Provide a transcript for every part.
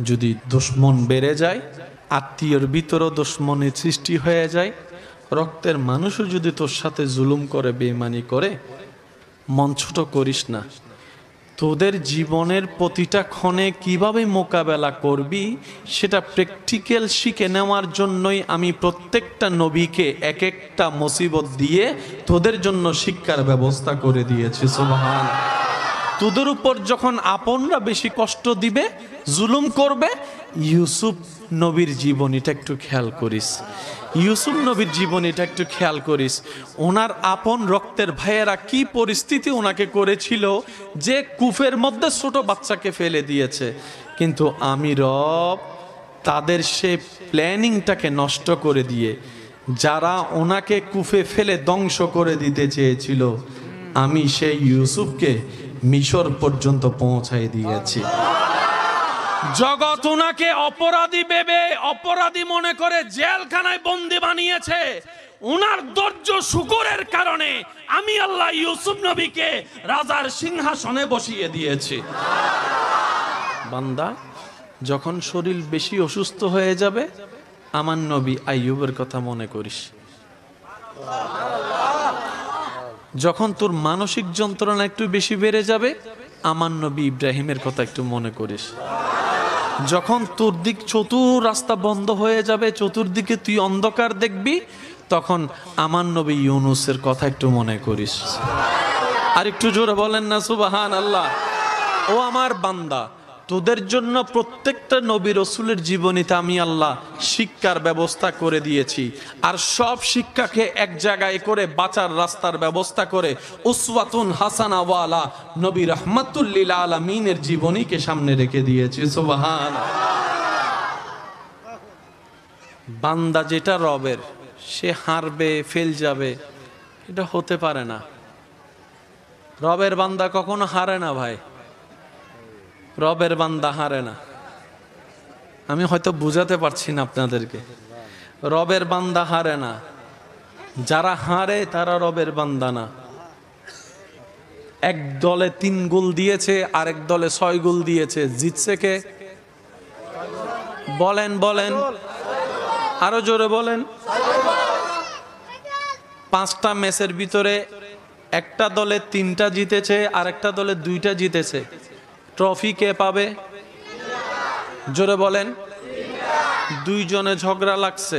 যদি দুশ্মন বেড়ে যায়, আত্মীয়র ভিতরও দুশ্মনের সৃষ্টি হয়ে যায়, রক্তের মানুষও যদি তোর সাথে জুলুম করে, বেঈমানি করে, মন ছোট করিস না। তোদের জীবনের প্রতিটা ক্ষণে কিভাবে মোকাবেলা করবি সেটা প্র্যাকটিক্যাল শিখে নেওয়ার জন্যই আমি প্রত্যেকটা নবীকে এক একটা মুসিবত দিয়ে তোদের জন্য শিক্ষার ব্যবস্থা করে দিয়েছি। সুবহান। তোদের উপর যখন আপনরা বেশি কষ্ট দিবে, জুলুম করবে, ইউসুফ নবীর জীবনীটা একটু খেয়াল করিস। ইউসুফ নবীর জীবনীটা একটু খেয়াল করিস। ওনার আপন রক্তের ভাইয়েরা কি পরিস্থিতি ওনাকে করেছিল যে কূপের মধ্যে ছোট বাচ্চাকে ফেলে দিয়েছে, কিন্তু আমি রব তাদের সে প্ল্যানিংটাকে নষ্ট করে দিয়ে যারা ওনাকে কূপে ফেলে ধ্বংস করে দিতে চেয়েছিল, আমি সেই ইউসুফকে মিশর পর্যন্ত পৌঁছাই দিয়েছি। জগৎ ওনাকে অপরাধী ভেবে, অপরাধী মনে করে জেলখানায় বন্দি বানিয়েছে। ওনার ধৈর্য শুকরের কারণে আমি আল্লাহ ইউসুফ নবীকে রাজার সিংহাসনে বসিয়ে দিয়েছি। বান্দা, যখন শরীর বেশি অসুস্থ হয়ে যাবে, আমার নবী আইয়ুবের কথা মনে করিস। যখন তোর মানসিক যন্ত্রণা একটু বেশি বেড়ে যাবে, আমার নবী ইব্রাহিমের কথা একটু মনে করিস। যখন তোর দিক চতুর রাস্তা বন্ধ হয়ে যাবে, চতুর্দিকে তুই অন্ধকার দেখবি, তখন আমার নবী ইউনুসের কথা একটু মনে করিস। আর একটু জোরে বলেন না সুবহান আল্লাহ। ও আমার বান্দা, তোদের জন্য প্রত্যেকটা নবী রসুলের জীবনীতে আমি আল্লাহ শিক্ষার ব্যবস্থা করে দিয়েছি। আর সব শিক্ষাকে এক জায়গায় করে বাঁচার রাস্তার ব্যবস্থা করে উসওয়াতুন হাসানা ওয়ালা নবী রাহমাতুল লিল আলামিনের জীবনীকে সামনে রেখে দিয়েছি। সুবহান। বান্দা যেটা রবের, সে হারবে, ফেল যাবে, এটা হতে পারে না। রবের বান্দা কখনো হারে না ভাই, রবের বান্দা হারে না। আমি হয়তো বুঝাতে পারছি না আপনাদেরকে। রবের বান্দা হারে না। যারা হারে তারা রবের বান্দা না। এক দলে 3 গোল দিয়েছে, আরেক দলে 6 গোল দিয়েছে, জিতছে কে? বলেন বলেন, আরো জোরে বলেন। 5টা ম্যাচের ভিতরে একটা দলে 3টা জিতেছে, আরেকটা দলে 2টা জিতেছে। ট্রফি কে পাবে? জোরে বলেন। 2 জনে ঝগড়া লাগছে,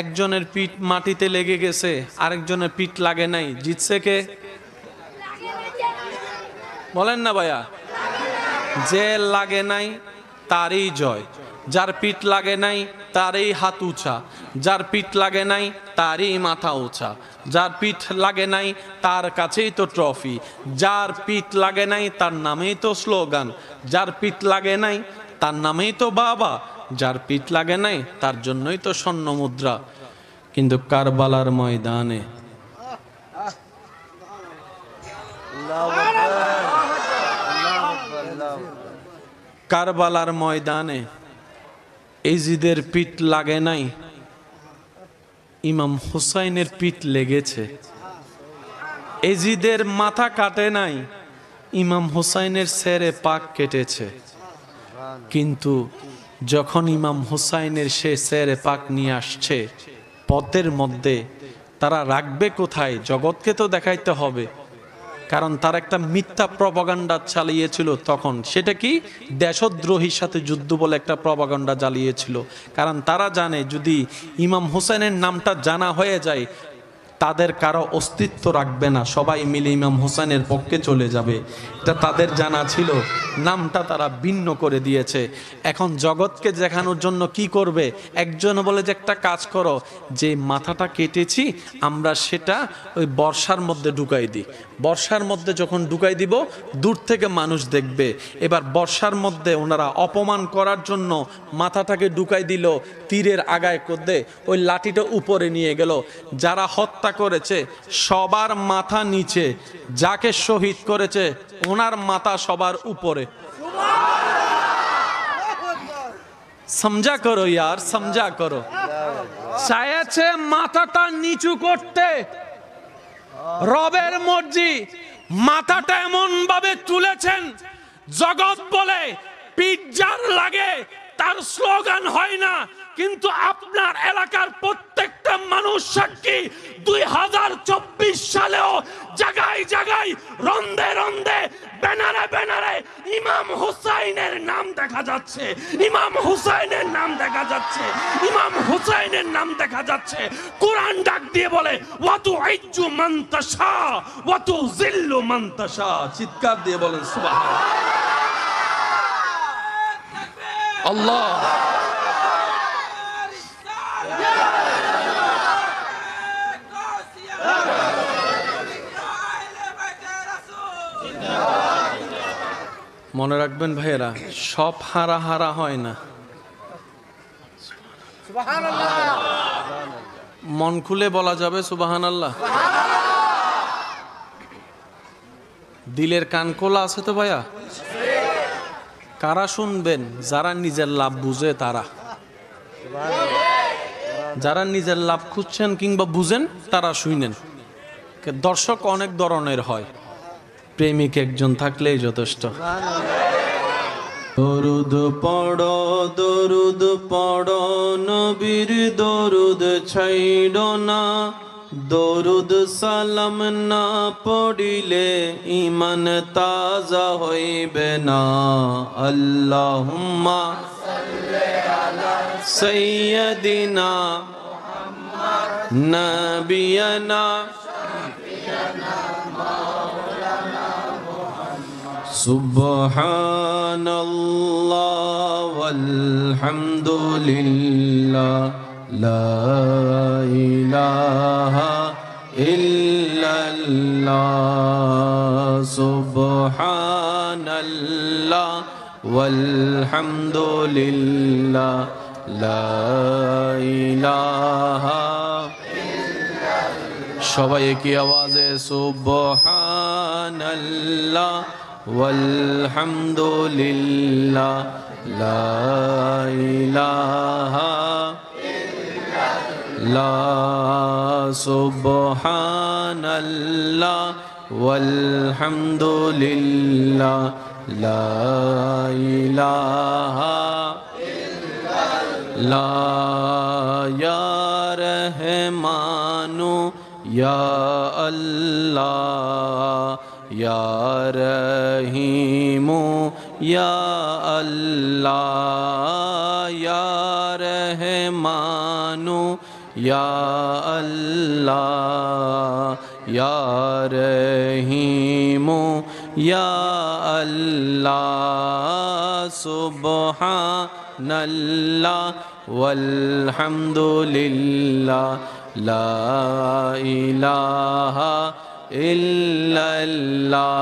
একজনের পিঠ মাটিতে লেগে গেছে, আরেকজনের পিঠ লাগে নাই, জিতছে কে? বলেন না ভাইয়া। যে লাগে নাই তারই জয়, যার পিঠ লাগে নাই তারই হাত উঁচা, যার পিঠ লাগে নাই তারই মাথা উঁচা, যার পিঠ লাগে নাই তার কাছেই তো ট্রফি, যার পিঠ লাগে নাই তার নামেই তো স্লোগান, যার পিঠ লাগে নাই তার নামেই তো বাবা, যার পিঠ লাগে নাই তার জন্যই তো স্বর্ণ মুদ্রা। কিন্তু কারবালার ময়দানে কারবালার ময়দানে এজিদের পিঠ লাগে নাই, ইমাম হুসাইনের পিঠ লেগেছে। এজিদের মাথা কাটে নাই, ইমাম হুসাইনের ছেড়ে পাক কেটেছে। কিন্তু যখন ইমাম হুসাইনের সে ছেড়ে পাক নিয়ে আসছে পথের মধ্যে, তারা রাখবে কোথায়? জগৎকে তো দেখাইতে হবে, কারণ তার একটা মিথ্যা প্রপাগান্ডা চালিয়েছিল তখন। সেটা কি? দেশদ্রোহীর সাথে যুদ্ধ বলে একটা প্রপাগান্ডা চালিয়েছিল। কারণ তারা জানে যদি ইমাম হুসাইনের নামটা জানা হয়ে যায়, তাদের কারো অস্তিত্ব রাখবে না, সবাই মিলে ইমাম হুসাইনের পক্ষে চলে যাবে। এটা তাদের জানা ছিল, নামটা তারা ভিন্ন করে দিয়েছে। এখন জগৎকে দেখানোর জন্য কি করবে? একজন বলে যে একটা কাজ করো, যে মাথাটা কেটেছি আমরা সেটা ওই বর্ষার মধ্যে ঢুকাই দিই। বর্ষার মধ্যে যখন ঢুকাই দিব, দূর থেকে মানুষ দেখবে। এবার বর্ষার মধ্যে ওনারা অপমান করার জন্য মাথাটাকে ঢুকাই দিল, তীরের আগায় করতে ওই লাঠিটা উপরে নিয়ে গেল। যারা হত্যা করেছে সবার মাথা নিচে, যাকে শহীদ করেছে ওনার মাথা সবার উপরে। সমঝা করো ইয়ার, সমঝা করো। চাইছে মাথাটা নিচু করতে, রবের মর্জি। মাথাটা এমন ভাবে তুলেছেন, জগৎ বলে পিঠ যার লাগে আর স্লোগান হয় না, কিন্তু আপনার এলাকার প্রত্যেকটা মানুষ সাক্ষী 2024 সালেও জায়গায় জায়গায় রন্দে রন্দে ব্যানারে ব্যানারে ইমাম হুসাইনের নাম দেখা যাচ্ছে, ইমাম হুসাইনের নাম দেখা যাচ্ছে, ইমাম হুসাইনের নাম দেখা যাচ্ছে। কোরআন ডাক দিয়ে বলে ওয়াতু ইজ্জু মান তাশা ওয়াতু জিল্লু মান তাশা। চিৎকার দিয়ে বলেন সুবহানাল্লাহ। আল্লাহ মনে রাখবেন ভাইয়েরা, সব হারা হারা হয় না। মন খুলে বলা যাবে সুবহানাল্লাহ। দিলের কান খোলা আছে তো ভাইয়া? কারা শুনবেন? যারা নিজের লাভ বুঝে তারা। যারা নিজের লাভ খুঁজছেন কিংবা বুঝেন তারা শুনেন। দর্শক অনেক ধরনের হয়, প্রেমিক একজন থাকলেই যথেষ্ট। দরুদ পড়ো দরুদ পড়ো নবীর দরুদ ছাইড়ো না, দরুদ সালাম না পড়িলে ঈমান তাজা হইবে না। আল্লাহুম্মা সাল্লি আলা সাইয়্যিদিনা মুহাম্মদ নবিয়ানা সুবহানাল্লাহ ওয়ালহামদুলিল্লাহ লা ইলাহা ইল্লাল্লাহ সুবহানাল্লাহ ওয়ালহামদুলিল্লাহ লা ইলাহা ইল্লাল্লাহ। সবাই কি আওয়াজে সুবহানাল্লাহ ওয়ালহামদুলিল্লাহ লা ইলাহা ইল্লাল্লাহ সুবহানাল্লাহ ওয়ালহামদুলিল্লাহ লা ইলাহা ইল্লাল্লাহ। ইয়া রহমানু ইয়া আল্লাহ ইয়া রহিমু ইয়া আল্লাহ ইয়া রহমানু ইয়া আল্লাহ ইয়া রহিমু ইয়া আল্লাহ সুবহানাল্লাহ ওয়ালহামদুলিল্লাহ লা ইলাহা ইল্লাল্লাহ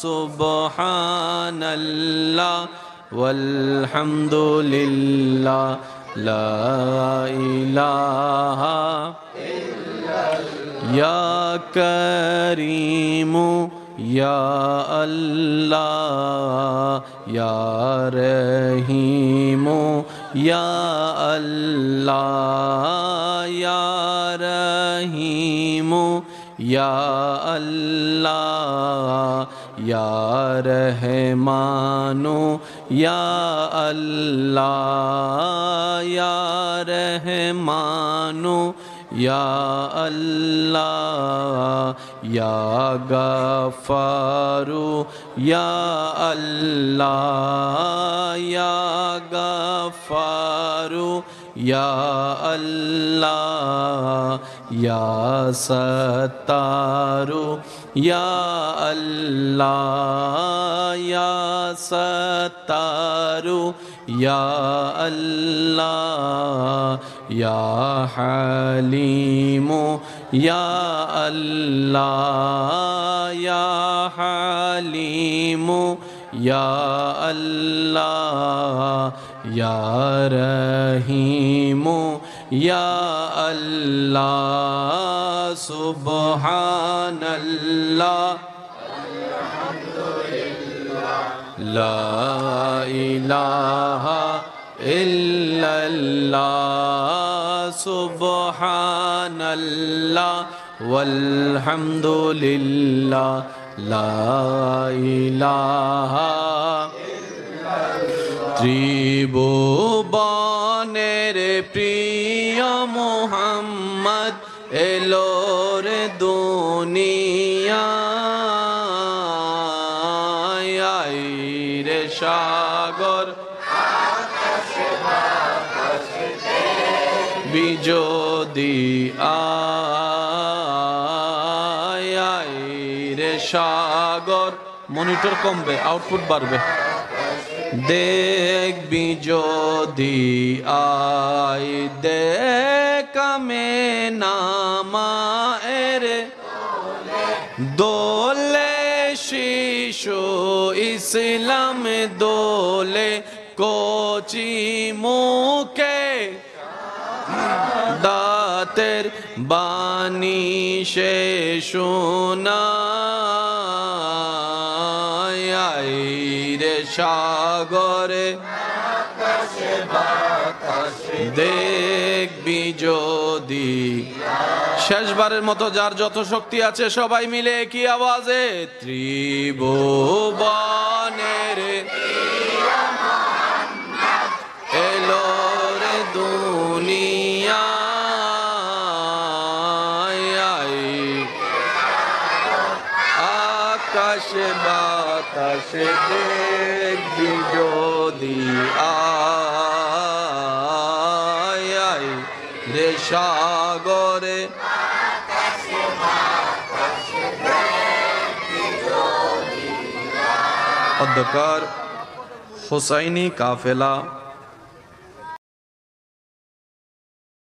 সুবহানাল্লাহ ওয়ালহামদুলিল্লাহ লা ইলাহা ইল্লাল্লাহ। ইয়া কারীমু ইয়া আল্লাহ ইয়া রহিমু ইয়া আল্লাহ ইয়া রহিমু ইয়া আল্লাহ ইয়া রহমানু ইয়া আল্লাহ ইয়া রহমানু ইয়া আল্লাহ ইয়া গফারু ইয়া আল্লাহ ইয়া গফারু ইয়া আল্লাহ ইয়া সত্তারু ইয়া আল্লাহ ইয়া সত্তারু ইয়া আল্লাহ ইয়া হালিমু ইয়া আল্লাহ ইয়া হালিমু ইয়া আল্লাহ ইয়া রহিমু ইয়া আল্লাহ সুবহানাল্লাহ লা ইলাহা ইল্লাল্লাহ সুবহানাল্লাহ walhamdulillah la ilaha ত্রিভুবনের প্রিয় মোহাম্মদ এলো রে দুনিয়ায় রে সাগর বিজোদি আয় রে সাগর। মনিটর কমবে, আউটপুট বাড়বে। দেখবি যদি আয় দেখামে নামায়ের দোলে শিশু ইসলাম দোলে কচি মুখে দাতের বাণী সে শোনায় রে সাগরে দেখবি যদি। শেষবারের মতো যার যত শক্তি আছে সবাই মিলে কি আওয়াজে ত্রিভুবনের এলো রে দুনিয়ায় আকাশে বাতাসে দেখবি যদি আয় রে সাগরে অধ্যকার হুসাইনি কাফেলা